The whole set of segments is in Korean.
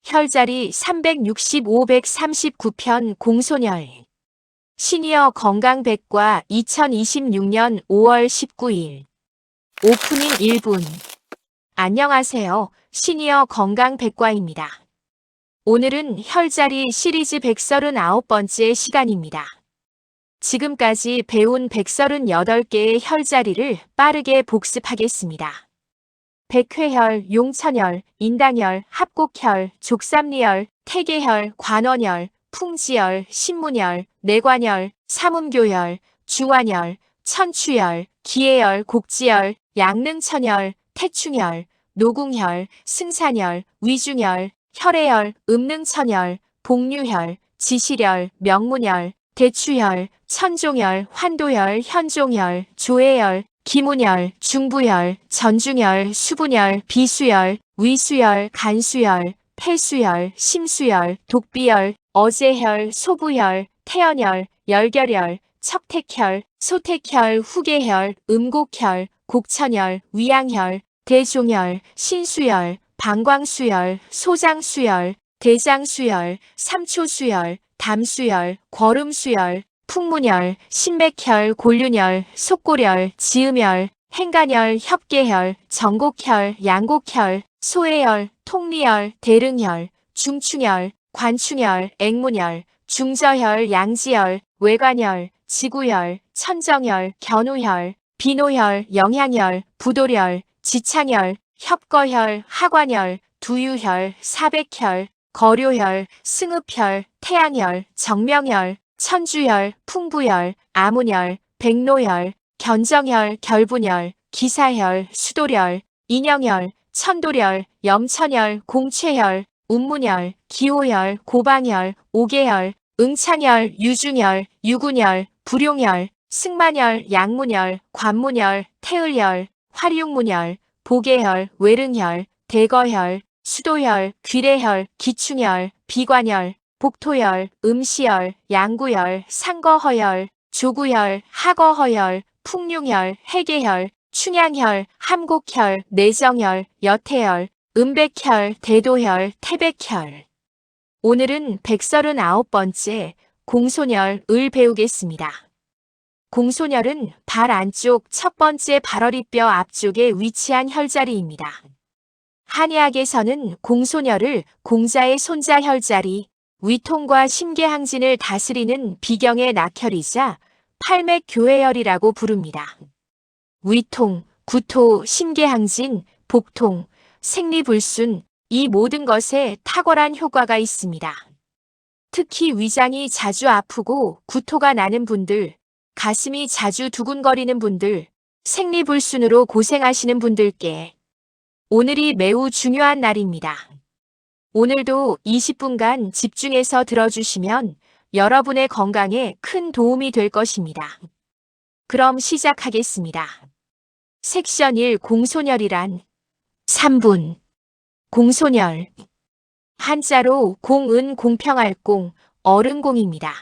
혈자리 365-139편 공소열 시니어 건강백과 2026년 5월 19일 오프닝 1분 안녕하세요. 시니어 건강백과입니다. 오늘은 혈자리 시리즈 139번째 시간입니다. 지금까지 배운 138개의 혈자리를 빠르게 복습하겠습니다. 백회혈, 용천혈, 인당혈, 합곡혈, 족삼리혈, 태계혈, 관원혈, 풍지혈, 신문혈, 내관혈, 삼음교혈, 중환혈, 천추혈, 기해혈, 곡지혈, 양릉천혈, 태충혈, 노궁혈, 승산혈, 위중혈, 혈해혈, 음릉천혈, 복류혈, 지실혈, 명문혈, 대추혈, 천종혈, 환도혈, 현종혈, 조해혈, 기문혈, 중부혈, 전중혈, 수분혈, 비수혈, 위수혈, 간수혈, 폐수혈, 심수혈, 독비혈, 어제혈, 소부혈, 태연혈, 열결혈, 척택혈, 소택혈, 후계혈, 음곡혈, 곡천혈, 위양혈, 대종혈, 신수혈, 방광수혈, 소장수혈, 대장수혈, 삼초수혈, 담수혈, 거름수혈, 풍문혈, 신맥혈, 골륜혈, 속골혈, 지음혈, 행간혈, 협계혈, 정곡혈, 양곡혈, 소해혈, 통리혈, 대릉혈, 중충혈, 관충혈, 앵문혈, 중저혈, 양지혈, 외관혈, 지구혈, 천정혈, 견우혈, 비노혈, 영향혈, 부도혈, 지창혈, 협거혈, 하관혈, 두유혈, 사백혈, 거료혈, 승읍혈, 태양혈, 정명혈, 천주혈, 풍부혈, 아문혈, 백노혈, 견정혈, 결분혈, 기사혈, 수도혈, 인형혈, 천도혈, 염천혈, 공최혈, 운문혈, 기호혈, 고방혈, 오계혈, 응창혈, 유중혈, 유군혈, 불용혈, 승만혈, 양문혈, 관문혈, 태을혈, 화룡문혈, 보계혈, 외릉혈, 대거혈, 수도혈, 귀래혈, 기충혈, 비관혈, 복토혈, 음시혈, 양구혈, 상거허혈, 조구혈, 하거허혈, 풍룡혈, 해계혈, 춘향혈, 함곡혈, 내정혈, 여태혈, 음백혈, 대도혈, 태백혈. 오늘은 139번째 공소열을 배우겠습니다. 공소열은 발 안쪽 첫 번째 발어리뼈 앞쪽에 위치한 혈자리입니다. 한의학에서는 공소열을 공자의 손자 혈자리, 위통과 심계항진을 다스리는 비경의 낙혈이자 팔맥교회혈이라고 부릅니다. 위통, 구토, 심계항진, 복통, 생리불순, 이 모든 것에 탁월한 효과가 있습니다. 특히 위장이 자주 아프고 구토가 나는 분들, 가슴이 자주 두근거리는 분들, 생리불순으로 고생하시는 분들께 오늘이 매우 중요한 날입니다. 오늘도 20분간 집중해서 들어주시면 여러분의 건강에 큰 도움이 될 것입니다. 그럼 시작하겠습니다. 섹션 1 공소열이란 3분 공소열 한자로 공은 공평할 공, 어른공입니다.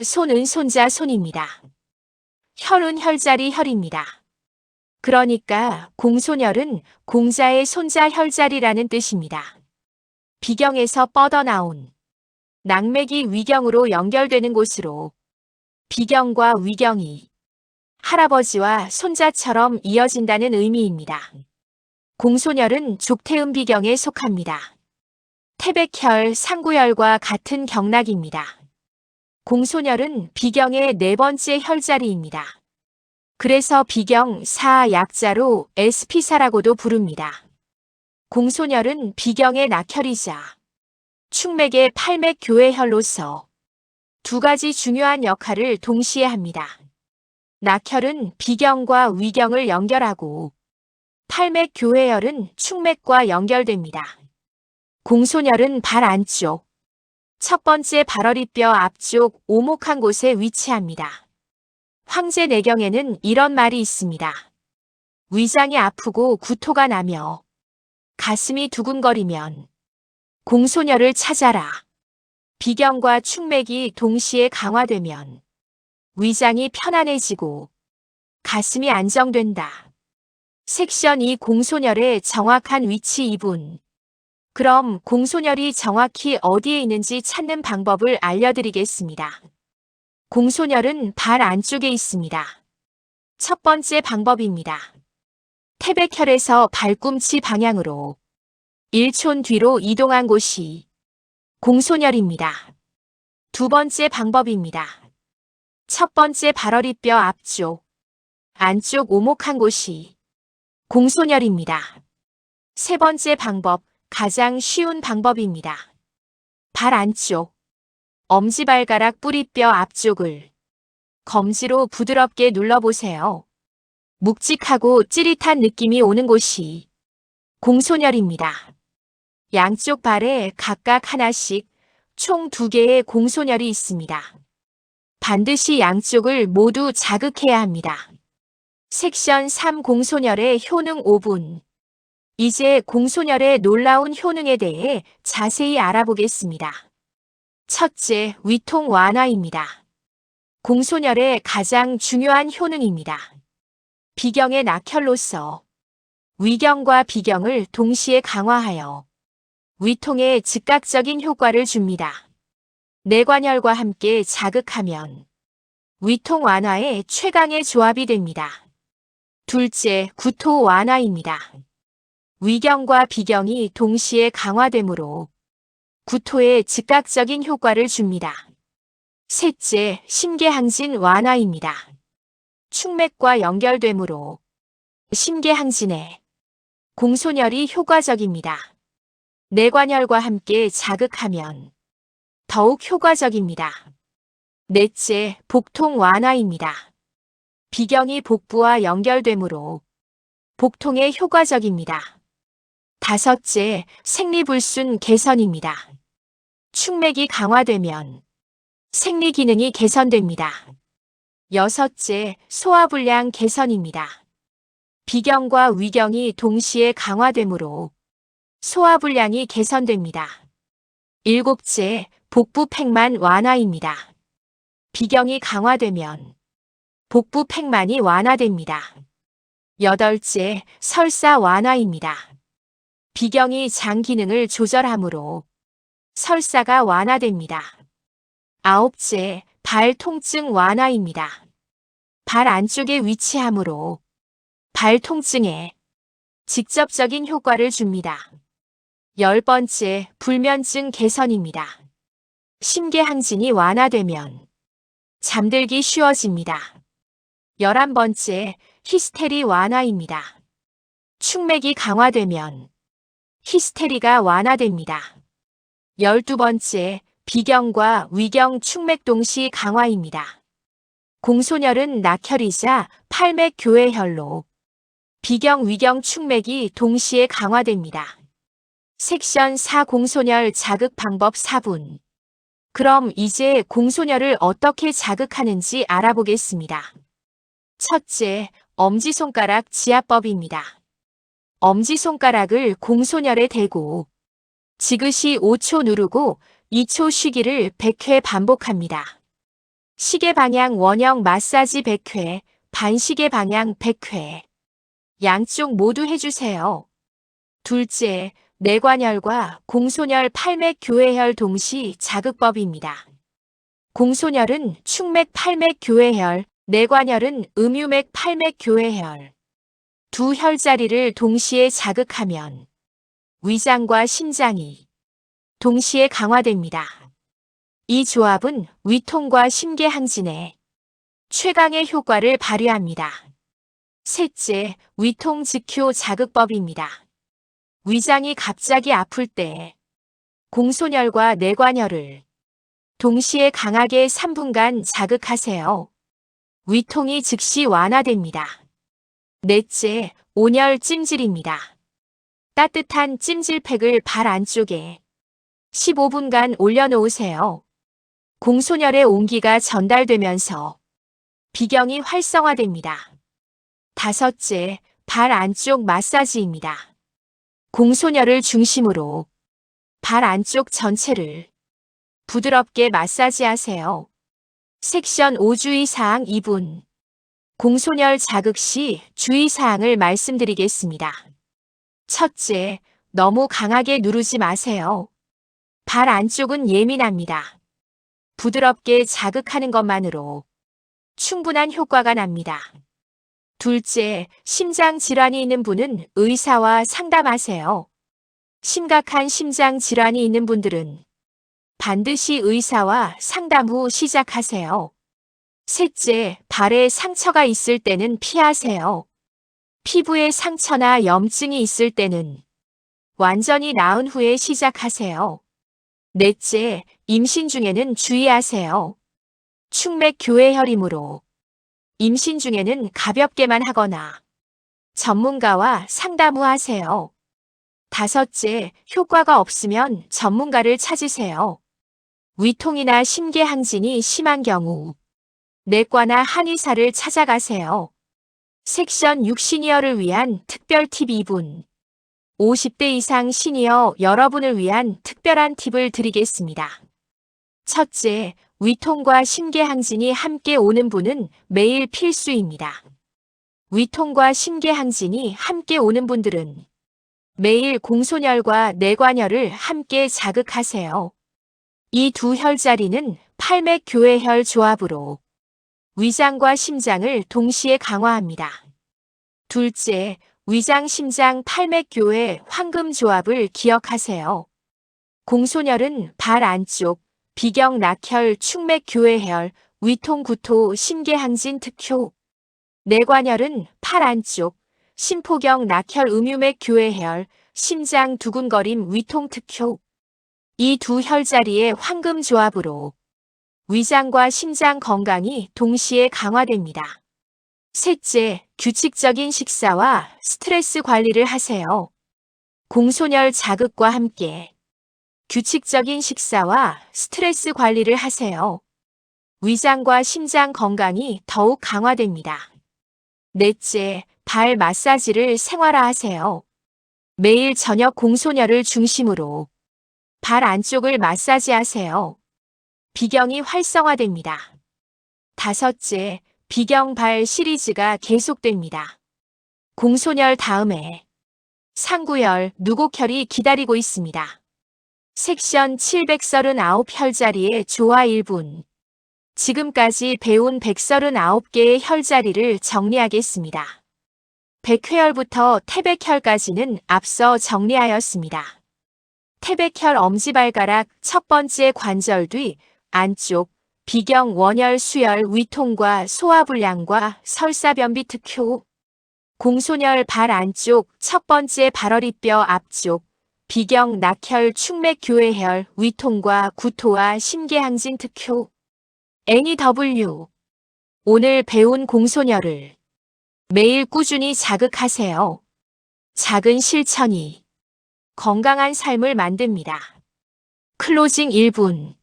손은 손자 손입니다. 혈은 혈자리 혈입니다. 그러니까 공소열은 공자의 손자 혈자리라는 뜻입니다. 비경에서 뻗어나온 낙맥이 위경으로 연결되는 곳으로 비경과 위경이 할아버지와 손자처럼 이어진다는 의미입니다. 공소열은 족태음 비경에 속합니다. 태백혈, 상구혈과 같은 경락입니다. 공소열은 비경의 네 번째 혈자리입니다. 그래서 비경 사 약자로 에스피사라고도 부릅니다. 공소열은 비경의 낙혈이자 충맥의 팔맥교회혈로서 두 가지 중요한 역할을 동시에 합니다. 낙혈은 비경과 위경을 연결하고 팔맥교회혈은 충맥과 연결됩니다. 공소열은 발 안쪽 첫 번째 발어리뼈 앞쪽 오목한 곳에 위치합니다. 황제내경에는 이런 말이 있습니다. 위장이 아프고 구토가 나며 가슴이 두근거리면 공소열을 찾아라. 비경과 충맥이 동시에 강화되면 위장이 편안해지고 가슴이 안정된다. 섹션 2 공소열의 정확한 위치 2분 그럼 공소열이 정확히 어디에 있는지 찾는 방법을 알려드리겠습니다. 공소열은 발 안쪽에 있습니다. 첫 번째 방법입니다. 태백혈에서 발꿈치 방향으로 1촌 뒤로 이동한 곳이 공소열입니다. 두 번째 방법입니다. 첫 번째 발허리뼈 앞쪽, 안쪽 오목한 곳이 공소열입니다. 세 번째 방법, 가장 쉬운 방법입니다. 발 안쪽, 엄지발가락 뿌리뼈 앞쪽을 검지로 부드럽게 눌러보세요. 묵직하고 찌릿한 느낌이 오는 곳이 공소열입니다. 양쪽 발에 각각 하나씩 총 2개의 공소열이 있습니다. 반드시 양쪽을 모두 자극해야 합니다. 섹션 3 공소열의 효능 5분. 이제 공소열의 놀라운 효능에 대해 자세히 알아보겠습니다. 첫째, 위통 완화입니다. 공소열의 가장 중요한 효능입니다. 비경의 낙혈로서 위경과 비경을 동시에 강화하여 위통에 즉각적인 효과를 줍니다. 내관혈과 함께 자극하면 위통 완화의 최강의 조합이 됩니다. 둘째, 구토 완화입니다. 위경과 비경이 동시에 강화되므로 구토에 즉각적인 효과를 줍니다. 셋째, 심계항진 완화입니다. 충맥과 연결되므로 심계항진에 공소열이 효과적입니다. 내관혈과 함께 자극하면 더욱 효과적입니다. 넷째, 복통 완화입니다. 비경이 복부와 연결되므로 복통에 효과적입니다. 다섯째, 생리불순 개선입니다. 충맥이 강화되면 생리 기능이 개선됩니다. 여섯째, 소화불량 개선입니다. 비경과 위경이 동시에 강화되므로 소화불량이 개선됩니다. 일곱째, 복부팽만 완화입니다. 비경이 강화되면 복부팽만이 완화됩니다. 여덟째, 설사 완화입니다. 비경이 장 기능을 조절하므로 설사가 완화됩니다. 아홉째, 발 통증 완화입니다. 발 안쪽에 위치하므로 발 통증에 직접적인 효과를 줍니다. 10번째, 불면증 개선입니다. 심계항진이 완화되면 잠들기 쉬워집니다. 11번째, 히스테리 완화입니다. 충맥이 강화되면 히스테리가 완화됩니다. 12번째, 비경과 위경 충맥 동시 강화입니다. 공소열은 낙혈이자 팔맥 교회혈로 비경 위경 충맥이 동시에 강화됩니다. 섹션 4 공소열 자극 방법 4분. 그럼 이제 공소열을 어떻게 자극하는지 알아보겠습니다. 첫째, 엄지손가락 지압법입니다. 엄지손가락을 공소열에 대고 지그시 5초 누르고 2초 쉬기를 100회 반복합니다. 시계 방향 원형 마사지 100회, 반시계 방향 100회. 양쪽 모두 해주세요. 둘째, 내관혈과 공소열 팔맥 교회혈 동시 자극법입니다. 공소열은 충맥 팔맥 교회혈, 내관혈은 음유맥 팔맥 교회혈. 두 혈자리를 동시에 자극하면 위장과 심장이 동시에 강화됩니다. 이 조합은 위통과 심계항진에 최강의 효과를 발휘합니다. 셋째, 위통 즉효 자극법입니다. 위장이 갑자기 아플 때 공소열과 내관혈을 동시에 강하게 3분간 자극하세요. 위통이 즉시 완화됩니다. 넷째, 온열 찜질입니다. 따뜻한 찜질팩을 발 안쪽에 15분간 올려놓으세요. 공소열의 온기가 전달되면서 비경이 활성화됩니다. 다섯째, 발 안쪽 마사지입니다. 공소열을 중심으로 발 안쪽 전체를 부드럽게 마사지하세요. 섹션 5 주의사항 2분. 공소열 자극 시 주의사항을 말씀드리겠습니다. 첫째, 너무 강하게 누르지 마세요. 발 안쪽은 예민합니다. 부드럽게 자극하는 것만으로 충분한 효과가 납니다. 둘째, 심장 질환이 있는 분은 의사와 상담하세요. 심각한 심장 질환이 있는 분들은 반드시 의사와 상담 후 시작하세요. 셋째, 발에 상처가 있을 때는 피하세요. 피부에 상처나 염증이 있을 때는 완전히 나은 후에 시작하세요. 넷째, 임신 중에는 주의하세요. 축맥 교회혈이므로 임신 중에는 가볍게만 하거나 전문가와 상담 후 하세요. 다섯째, 효과가 없으면 전문가를 찾으세요. 위통이나 심계항진이 심한 경우 내과나 한의사를 찾아가세요. 섹션 6 시니어를 위한 특별 팁 2분. 50대 이상 시니어 여러분을 위한 특별한 팁을 드리겠습니다. 첫째, 위통과 심계항진이 함께 오는 분은 매일 필수입니다. 위통과 심계항진이 함께 오는 분들은 매일 공소혈과 내관혈을 함께 자극하세요. 이 두 혈자리는 팔맥교회혈 조합으로 위장과 심장을 동시에 강화합니다. 둘째, 위장, 심장, 팔맥교회 황금 조합을 기억하세요. 공소혈은 발 안쪽, 비경, 낙혈, 축맥, 교회혈, 위통, 구토, 심계항진, 특효. 내관혈은 팔 안쪽, 심포경, 낙혈, 음유맥, 교회혈, 심장, 두근거림, 위통, 특효. 이 두 혈자리의 황금 조합으로 위장과 심장 건강이 동시에 강화됩니다. 셋째, 규칙적인 식사와 스트레스 관리를 하세요. 공소혈 자극과 함께 규칙적인 식사와 스트레스 관리를 하세요. 위장과 심장 건강이 더욱 강화됩니다. 넷째, 발 마사지를 생활화하세요. 매일 저녁 공소혈을 중심으로 발 안쪽을 마사지하세요. 비경이 활성화됩니다. 다섯째, 비경발 시리즈가 계속됩니다. 공소혈 다음에 상구혈, 누곡혈이 기다리고 있습니다. 섹션 739 혈자리의 조화 1분. 지금까지 배운 139개의 혈자리를 정리하겠습니다. 백회혈부터 태백혈까지는 앞서 정리하였습니다. 태백혈 엄지발가락 첫 번째 관절 뒤 안쪽 비경, 원혈, 수혈, 위통과 소화불량과 설사변비 특효. 공소혈 발 안쪽 첫 번째 발허리뼈 앞쪽 비경, 낙혈, 축맥, 교회혈, 위통과 구토와 심계항진 특효. NEW. 오늘 배운 공소혈을 매일 꾸준히 자극하세요. 작은 실천이 건강한 삶을 만듭니다. 클로징 1분.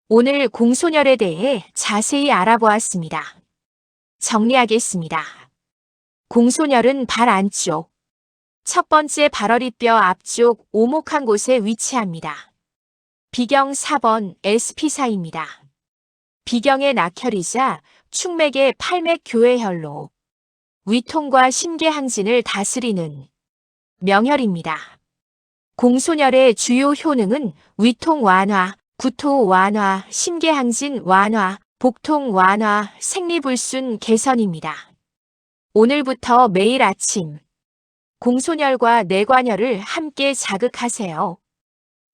오늘 공소혈에 대해 자세히 알아보았습니다. 정리하겠습니다. 공소혈은 발 안쪽, 첫 번째 발허리뼈 앞쪽 오목한 곳에 위치합니다. 비경 4번 SP사입니다. 비경의 낙혈이자 축맥의 팔맥 교회혈로 위통과 심계항진을 다스리는 명혈입니다. 공소혈의 주요 효능은 위통 완화, 구토 완화, 심계항진 완화, 복통 완화, 생리불순 개선입니다. 오늘부터 매일 아침 공소혈과 내관혈을 함께 자극하세요.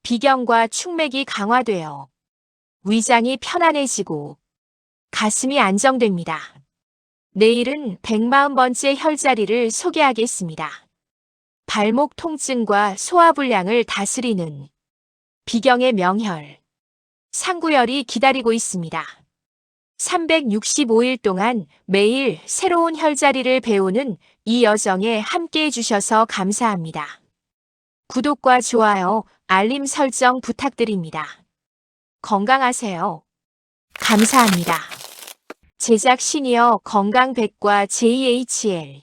비경과 축맥이 강화되어 위장이 편안해지고 가슴이 안정됩니다. 내일은 140번째 혈자리를 소개하겠습니다. 발목 통증과 소화불량을 다스리는 비경의 명혈, 상구혈이 기다리고 있습니다. 365일 동안 매일 새로운 혈자리를 배우는 이 여정에 함께 해주셔서 감사합니다. 구독과 좋아요, 알림 설정 부탁드립니다. 건강하세요. 감사합니다. 제작 시니어 건강백과 JHL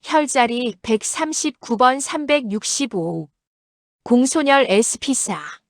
혈자리 139번 365 공소혈 SP4